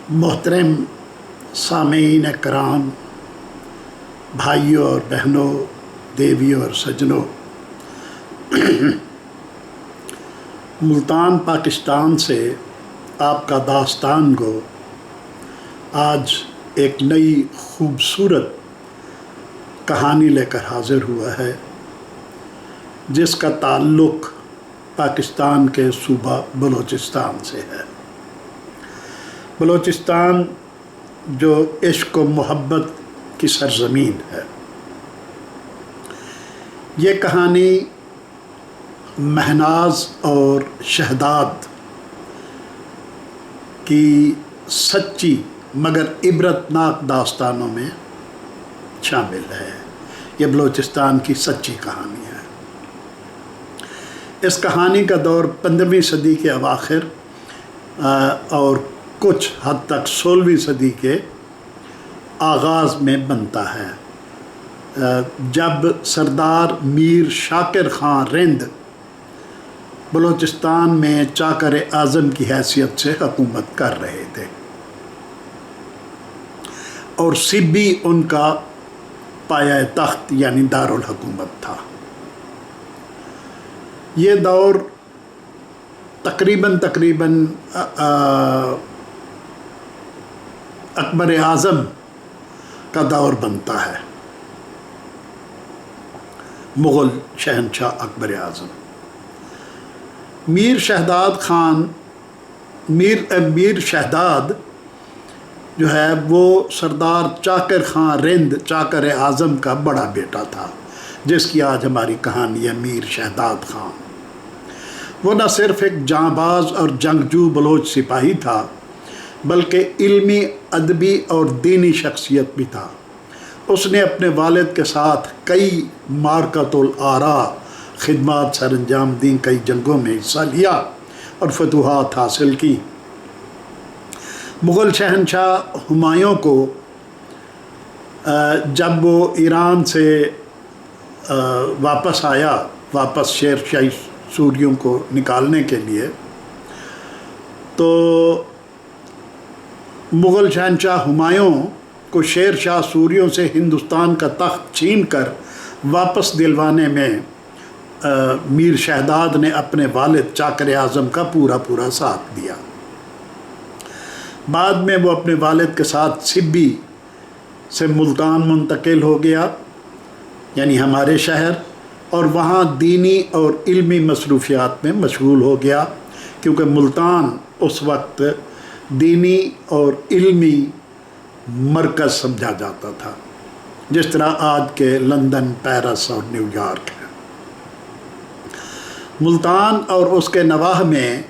मोहतरम सामीन कराम, भाइयों और बहनों, देवियों और सज्जनों, मुल्तान पाकिस्तान से आपका दास्तान गो आज एक नई खूबसूरत कहानी लेकर हाजिर हुआ है, जिसका ताल्लुक़ पाकिस्तान के सूबा बलूचिस्तान से है। बलूचिस्तान जो इश्क व मोहब्बत की सरज़मीन है। ये कहानी महनाज और शहदाद की सच्ची मगर इबरतनाक दास्तानों में शामिल है। ये बलूचिस्तान की सच्ची कहानी है। इस कहानी का दौर 15वीं सदी के अवाखिर और कुछ हद तक 16वीं सदी के आगाज़ में बनता है, जब सरदार मीर शाकिर ख़ान रिंद बलूचिस्तान में चाकर आज़म की हैसियत से हुकूमत कर रहे थे और सिब्बी उनका पाया तख्त यानी दारुल हुकूमत था। ये दौर तकरीबन अकबर आज़म का दौर बनता है। मुग़ल शहनशाह अकबर आज़म मीर शहदाद जो है वो सरदार चाकर ख़ान रिंद चाकर आज़म का बड़ा बेटा था, जिसकी आज हमारी कहानी है मीर शहदाद ख़ान। वो न सिर्फ़ एक जांबाज और जंगजू बलोच सिपाही था, बल्कि इल्मी, अदबी और दीनी शख्सियत भी था। उसने अपने वालिद के साथ कई मारकतुल आरा खिदमात सरअंजाम दी, कई जंगों में हिस्सा लिया और फतूहात हासिल की। मुग़ल शहनशाह हुमायूं को जब वो ईरान से वापस शेर शाही सूरियों को निकालने के लिए, तो मुग़ल शहनशाह हुमायूं को शेर शाह सूरियों से हिंदुस्तान का तख्त छीन कर वापस दिलवाने में मीर शहदाद ने अपने वालिद चाकर आज़म का पूरा साथ दिया। बाद में वो अपने वालिद के साथ सिब्बी से मुल्तान मुंतकिल हो गया, यानी हमारे शहर, और वहाँ दीनी और इल्मी मसरूफियात में मशगूल हो गया, क्योंकि मुल्तान उस वक्त दीनी और इल्मी मरकज़ समझा जाता था, जिस तरह आज के लंदन, पेरिस और न्यूयॉर्क है। मुल्तान और उसके नवाह में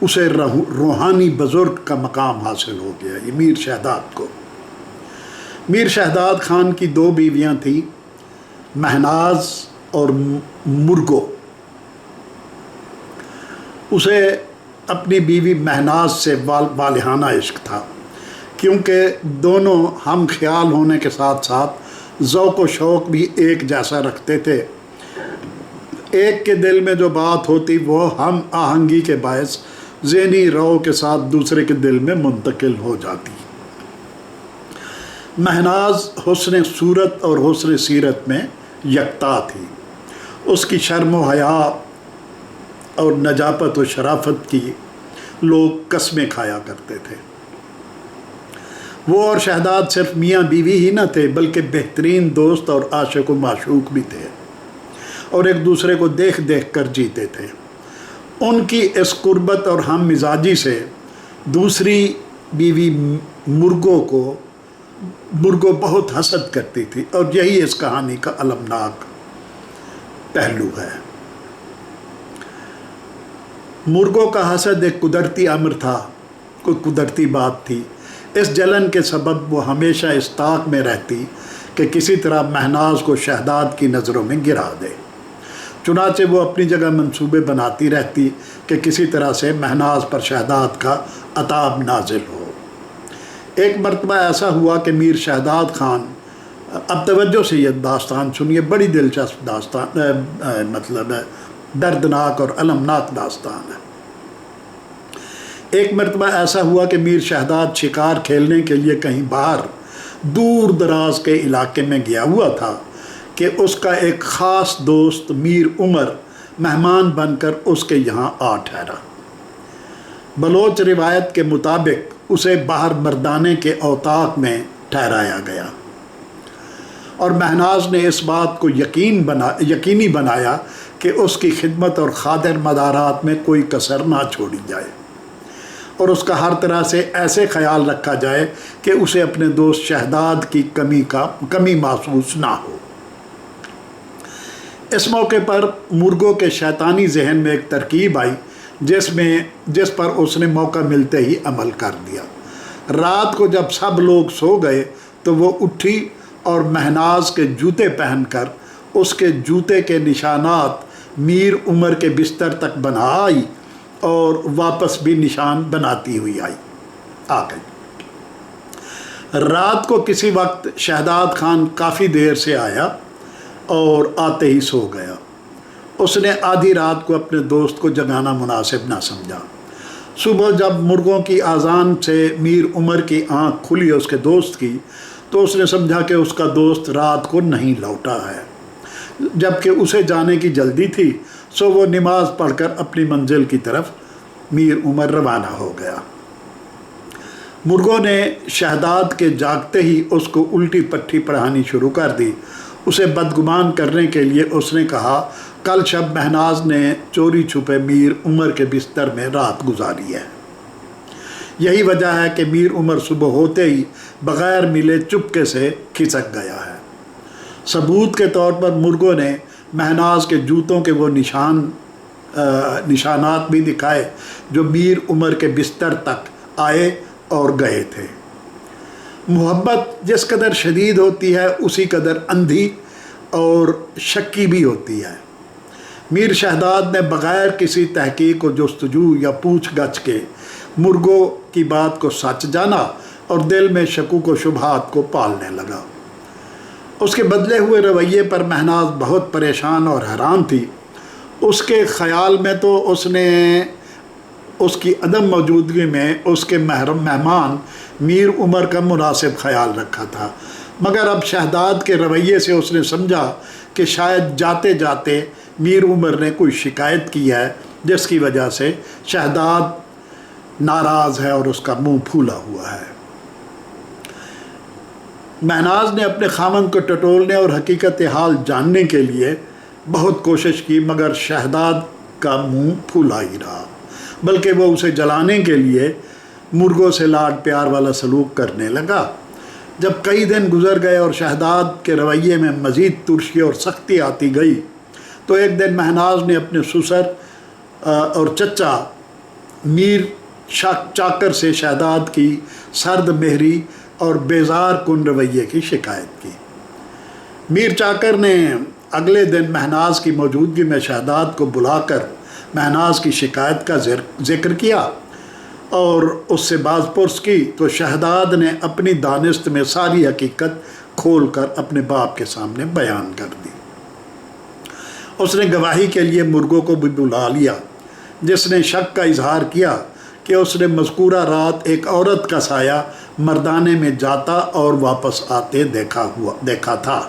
उसे रूहानी बुज़ुर्ग का मकाम हासिल हो गया। ये मीर शहदाद को, मीर शहदाद ख़ान की 2 बीवियाँ थीं, महनाज और मुर्गो। उसे अपनी बीवी महनाज से वालिहाना इश्क था, क्योंकि दोनों हम ख्याल होने के साथ साथ ज़ौक़ व शौक़ भी एक जैसा रखते थे। एक के दिल में जो बात होती वो हम आहंगी के बायस ज़हनी रो के साथ दूसरे के दिल में मुंतकिल हो जाती। महनाज हुस्न सूरत और हुस्न सीरत में यकता थी। उसकी शर्म व हया और नजापत व शराफत की लोग कसमें खाया करते थे। वो और शहदाद सिर्फ मियाँ बीवी ही न थे, बल्कि बेहतरीन दोस्त और आशिक व माशूक भी थे, और एक दूसरे को देख देख कर जीते थे। उनकी इस कुर्बत और हम मिजाजी से दूसरी बीवी मुर्गो बहुत हसद करती थी, और यही इस कहानी का अलमनाक पहलू है। मुर्गो का हसद एक कुदरती अमर था, कोई कुदरती बात थी। इस जलन के सबब वो हमेशा इस ताक में रहती कि किसी तरह महनाज को शहदाद की नज़रों में गिरा दे। चुनाचे वो अपनी जगह मंसूबे बनाती रहती कि किसी तरह से महनाज पर शहदाद का अताब नाजिल हो। एक मरतबा ऐसा हुआ कि मीर शहदाद ख़ान, अब तवज्जो से ये दास्तान सुनिए, बड़ी दिलचस्प दास्तान, मतलब दर्दनाक और अलमनाक दास्तान है। ایک مرتبہ ایسا ہوا کہ میر شہداد شکار کھیلنے کے لیے کہیں باہر دور دراز کے علاقے میں گیا ہوا تھا کہ اس کا ایک خاص دوست میر عمر مہمان بن کر اس کے یہاں آ ٹھہرا۔ بلوچ روایت کے مطابق اسے باہر مردانے کے اوطاق میں ٹھہرایا گیا اور مہناز نے اس بات کو یقینی بنایا کہ اس کی خدمت اور خاطر مدارات میں کوئی کسر نہ چھوڑی جائے اور اس کا ہر طرح سے ایسے خیال رکھا جائے کہ اسے اپنے دوست شہداد کی کمی محسوس نہ ہو۔ اس موقع پر مرغوں کے شیطانی ذہن میں ایک ترکیب آئی جس پر اس نے موقع ملتے ہی عمل کر دیا۔ رات کو جب سب لوگ سو گئے تو وہ اٹھی اور مہناز کے جوتے پہن کر اس کے جوتے کے نشانات میر عمر کے بستر تک بنا آئی اور واپس بھی نشان بناتی ہوئی آ گئی۔ رات کو کسی وقت شہداد خان کافی دیر سے آیا اور آتے ہی سو گیا۔ اس نے آدھی رات کو اپنے دوست کو جگانا مناسب نہ سمجھا۔ صبح جب مرغوں کی اذان سے میر عمر کی آنکھ کھلی اس کے دوست کی تو اس نے سمجھا کہ اس کا دوست رات کو نہیں لوٹا ہے، جبکہ اسے جانے کی جلدی تھی، سو وہ نماز پڑھ کر اپنی منزل کی طرف میر عمر روانہ ہو گیا۔ مرغوں نے شہداد کے جاگتے ہی اس کو الٹی پٹھی پڑھانی شروع کر دی۔ اسے بدگمان کرنے کے لیے اس نے کہا، کل شب مہناز نے چوری چھپے میر عمر کے بستر میں رات گزاری ہے۔ یہی وجہ ہے کہ میر عمر صبح ہوتے ہی بغیر ملے چپکے سے کھسک گیا ہے۔ ثبوت کے طور پر مرغوں نے مہناز کے جوتوں کے وہ نشانات بھی دکھائے جو میر عمر کے بستر تک آئے اور گئے تھے۔ محبت جس قدر شدید ہوتی ہے اسی قدر اندھی اور شکی بھی ہوتی ہے۔ میر شہداد نے بغیر کسی تحقیق و جستجو یا پوچھ گچھ کے مرغوں کی بات کو سچ جانا اور دل میں شکوک و شبہات کو پالنے لگا۔ اس کے بدلے ہوئے رویے پر مہناز بہت پریشان اور حیران تھی۔ اس کے خیال میں تو اس نے اس کی عدم موجودگی میں اس کے مہمان میر عمر کا مناسب خیال رکھا تھا، مگر اب شہداد کے رویے سے اس نے سمجھا کہ شاید جاتے جاتے میر عمر نے کوئی شکایت کی ہے جس کی وجہ سے شہداد ناراض ہے اور اس کا منہ پھولا ہوا ہے۔ مہناز نے اپنے خامند کو ٹٹولنے اور حقیقت حال جاننے کے لیے بہت کوشش کی، مگر شہداد کا منہ پھولا ہی رہا، بلکہ وہ اسے جلانے کے لیے مرغوں سے لاڈ پیار والا سلوک کرنے لگا۔ جب کئی دن گزر گئے اور شہداد کے رویے میں مزید ترشی اور سختی آتی گئی تو ایک دن مہناز نے اپنے سسر اور چچا میر چاکر سے شہداد کی سرد مہری اور بیزار کن رویے کی شکایت کی۔ میر چاکر نے اگلے دن مہناز کی موجودگی میں شہداد کو بلا کر مہناز کی شکایت کا ذکر کیا اور اس سے باز پرس کی تو شہداد نے اپنی دانست میں ساری حقیقت کھول کر اپنے باپ کے سامنے بیان کر دی۔ اس نے گواہی کے لیے مرغوں کو بھی بلا لیا، جس نے شک کا اظہار کیا کہ اس نے مذکورہ رات ایک عورت کا سایہ مردانے میں جاتا اور واپس آتے دیکھا تھا۔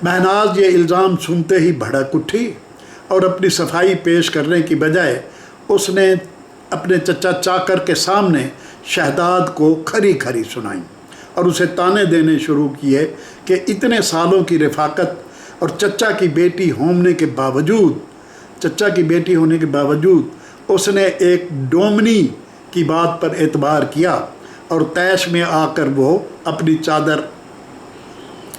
مہناز یہ الزام سنتے ہی بھڑک اٹھی اور اپنی صفائی پیش کرنے کی بجائے اس نے اپنے چچا چاکر کے سامنے شہداد کو کھری کھری سنائی اور اسے تانے دینے شروع کیے کہ اتنے سالوں کی رفاقت اور چچا کی بیٹی ہونے کے باوجود اس نے ایک ڈومنی کی بات پر اعتبار کیا اور طیش میں آ کر وہ اپنی چادر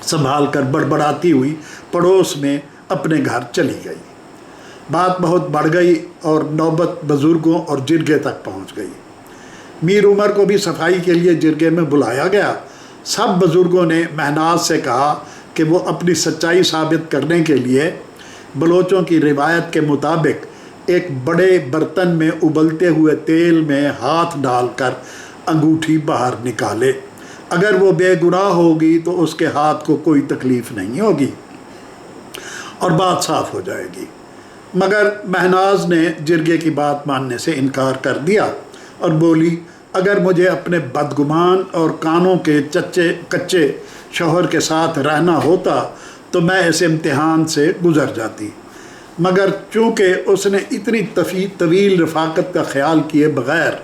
سنبھال کر بڑبڑاتی ہوئی پڑوس میں اپنے گھر چلی گئی۔ بات بہت بڑھ گئی اور نوبت بزرگوں اور جرگے تک پہنچ گئی۔ میر عمر کو بھی صفائی کے لیے جرگے میں بلایا گیا۔ سب بزرگوں نے مہناز سے کہا کہ وہ اپنی سچائی ثابت کرنے کے لیے بلوچوں کی روایت کے مطابق ایک بڑے برتن میں ابلتے ہوئے تیل میں ہاتھ ڈال کر انگوٹھی باہر نکالے۔ اگر وہ بے گناہ ہوگی تو اس کے ہاتھ کو کوئی تکلیف نہیں ہوگی اور بات صاف ہو جائے گی۔ मगर महनाज ने जिरगे की बात मानने से इनकार कर दिया और बोली, अगर मुझे अपने बदगुमान और कानों के कच्चे शौहर के साथ रहना होता तो मैं इस इम्तिहान से गुज़र जाती, मगर चूँकि उसने इतनी तवील रफ़ाकत का ख्याल किए बग़ैर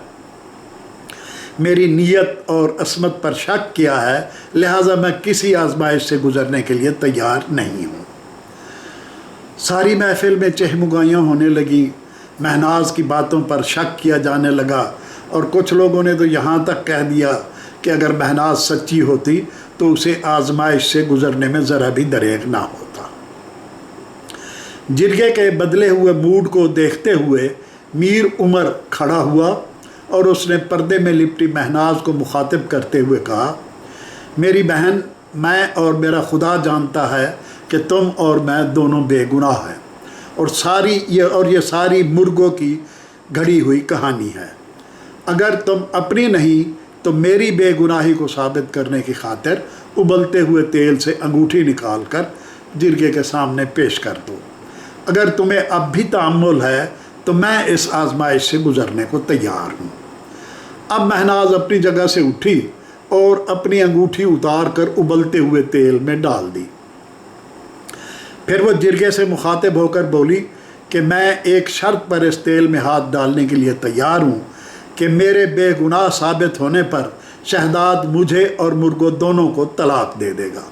मेरी नीयत और असमत पर शक किया है, लिहाजा मैं किसी आजमाइश से गुज़रने के लिए तैयार नहीं हूँ। सारी महफिल में चहमुगाइयाँ होने लगी, महनाज की बातों पर शक किया जाने लगा और कुछ लोगों ने तो यहाँ तक कह दिया कि अगर महनाज सच्ची होती तो उसे आजमाइश से गुज़रने में ज़रा भी दरेग ना होता। जिरगे के बदले हुए मूड को देखते हुए मीर उमर खड़ा हुआ और उसने पर्दे में लिपटी महनाज को मुखातिब करते हुए कहा, मेरी बहन, मैं और मेरा खुदा जानता है कि तुम और मैं दोनों बेगुनाह हैं और ये सारी मुर्गों की घड़ी हुई कहानी है। अगर तुम अपनी नहीं तो मेरी बेगुनाही को साबित करने की खातिर उबलते हुए तेल से अंगूठी निकाल कर जिरगे के सामने पेश कर दो। अगर तुम्हें अब भी तामुल है तो मैं इस आजमाइश से गुज़रने को तैयार हूँ। अब महनाज अपनी जगह से उठी और अपनी अंगूठी उतार कर उबलते हुए तेल में डाल दी। फिर वो जिरगे से मुखातिब होकर बोली कि मैं एक शर्त पर इस तेल में हाथ डालने के लिए तैयार हूँ कि मेरे बेगुनाह साबित होने पर शहदाद मुझे और मुर्गों दोनों को तलाक दे देगा।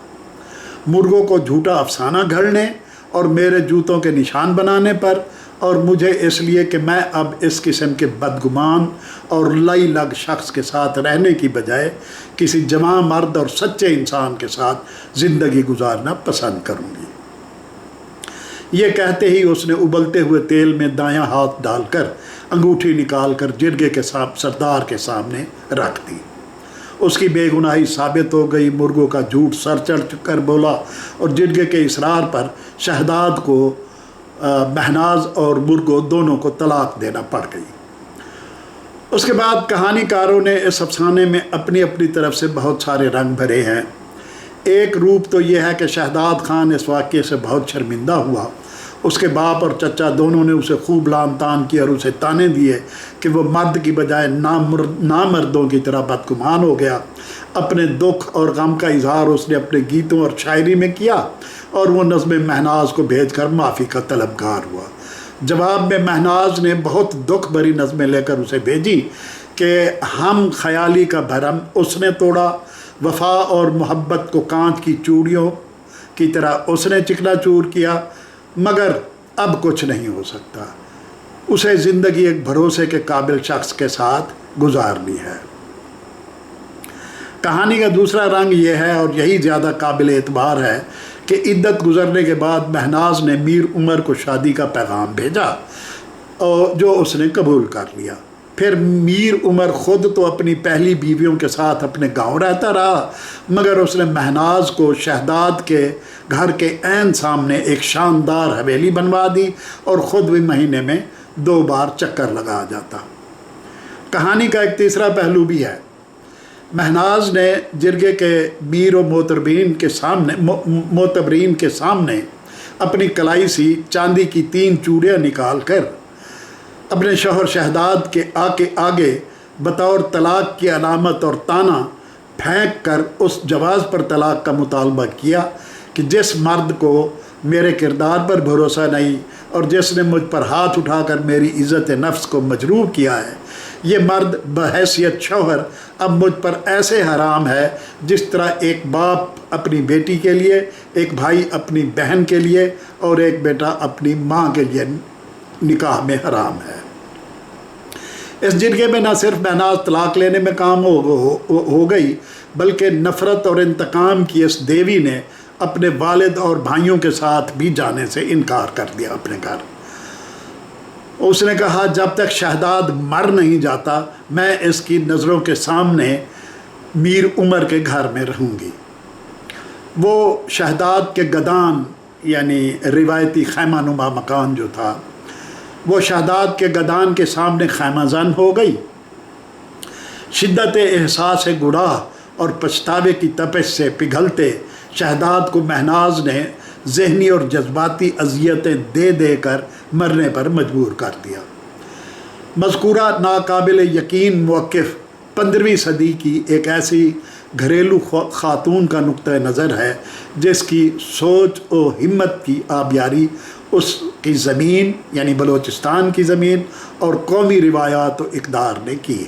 मुर्गों को झूठा अफसाना घड़ने और मेरे जूतों के निशान बनाने पर, और मुझे इसलिए कि मैं अब इस किस्म के बदगुमान और लई लग शख्स के साथ रहने की बजाय किसी जवां मर्द और सच्चे इंसान के साथ ज़िंदगी गुजारना पसंद करूँगी। ये कहते ही उसने उबलते हुए तेल में दायां हाथ डालकर अंगूठी निकालकर जिरगे के सरदार के सामने रख दी। उसकी बेगुनाही साबित हो गई। मुर्गों का झूठ सर चढ़ कर बोला और जिरगे के इसरार पर शहदाद को महनाज और मुर्गों दोनों को तलाक देना पड़ गई। उसके बाद कहानीकारों ने इस अफसाने में अपनी अपनी तरफ से बहुत सारे रंग भरे हैं। एक रूप तो यह है कि शहदाद खान इस वाक़े से बहुत शर्मिंदा हुआ। उसके बाप और चचा दोनों ने उसे खूब लान तान किया और उसे ताने दिए कि वो मर्द की बजाय नामर्दों की तरह बदगुमान हो गया। अपने दुख और गम का इजहार उसने अपने गीतों और शायरी में किया और वो नज़्म महनाज को भेजकर माफ़ी का तलबगार हुआ। जवाब में महनाज ने बहुत दुख भरी नज़में लेकर उसे भेजी कि हम ख़याली का भरम उसने तोड़ा, वफ़ा और मोहब्बत को कांच की चूड़ियों की तरह उसने चिकनाचूर किया, मगर अब कुछ नहीं हो सकता। उसे ज़िंदगी एक भरोसे के काबिल शख्स के साथ गुजारनी है। कहानी का दूसरा रंग यह है, और यही ज़्यादा काबिल एतबार है, कि इद्दत गुजरने के बाद महनाज ने मीर उमर को शादी का पैगाम भेजा और जो उसने कबूल कर लिया। फिर मीर उमर ख़ुद तो अपनी पहली बीवियों के साथ अपने गांव रहता रहा, मगर उसने महनाज को शहदाद के घर के ऐन सामने एक शानदार हवेली बनवा दी और ख़ुद भी महीने में 2 बार चक्कर लगा जाता। कहानी का एक तीसरा पहलू भी है। महनाज ने जिरगे के मीर व मोतबरीन के सामने अपनी कलाई सी चांदी की 3 चूड़ियाँ निकाल कर अपने शौहर शहदाद के आगे बतौर तलाक की अलामत और ताना फेंक कर उस जवाज़ पर तलाक का मुतालबा किया कि जिस मर्द को मेरे किरदार पर भरोसा नहीं और जिसने मुझ पर हाथ उठाकर मेरी इज़्ज़त नफ्स को मजरूह किया है, ये मर्द बहैसियत शौहर अब मुझ पर ऐसे हराम है जिस तरह एक बाप अपनी बेटी के लिए, एक भाई अपनी बहन के लिए और एक बेटा अपनी माँ के लिए निकाह में हराम है। इस जिरगे में न सिर्फ महनाज तलाक लेने में काम हो गई, बल्कि नफ़रत और इंतकाम की इस देवी ने अपने वालिद और भाइयों के साथ भी जाने से इनकार कर दिया अपने घर। उसने कहा, जब तक शहदाद मर नहीं जाता मैं इसकी नज़रों के सामने मीर उमर के घर में रहूँगी। वो शहदाद के गदान यानी रिवायती खैमानुमा मकान जो था, वो शहदाद के गदान के सामने खैमाज़न हो गई। शिद्दत एहसास गुनाह और पछतावे की तपिश से पिघलते शहदाद को महनाज ने ذہنی اور جذباتی اذیتیں دے دے کر مرنے پر مجبور کر دیا۔ مذکورہ ناقابل یقین موقف 15ویں صدی کی ایک ایسی گھریلو خاتون کا نقطہ نظر ہے جس کی سوچ و ہمت کی آبیاری اس کی زمین یعنی بلوچستان کی زمین اور قومی روایات و اقدار نے کی ہے۔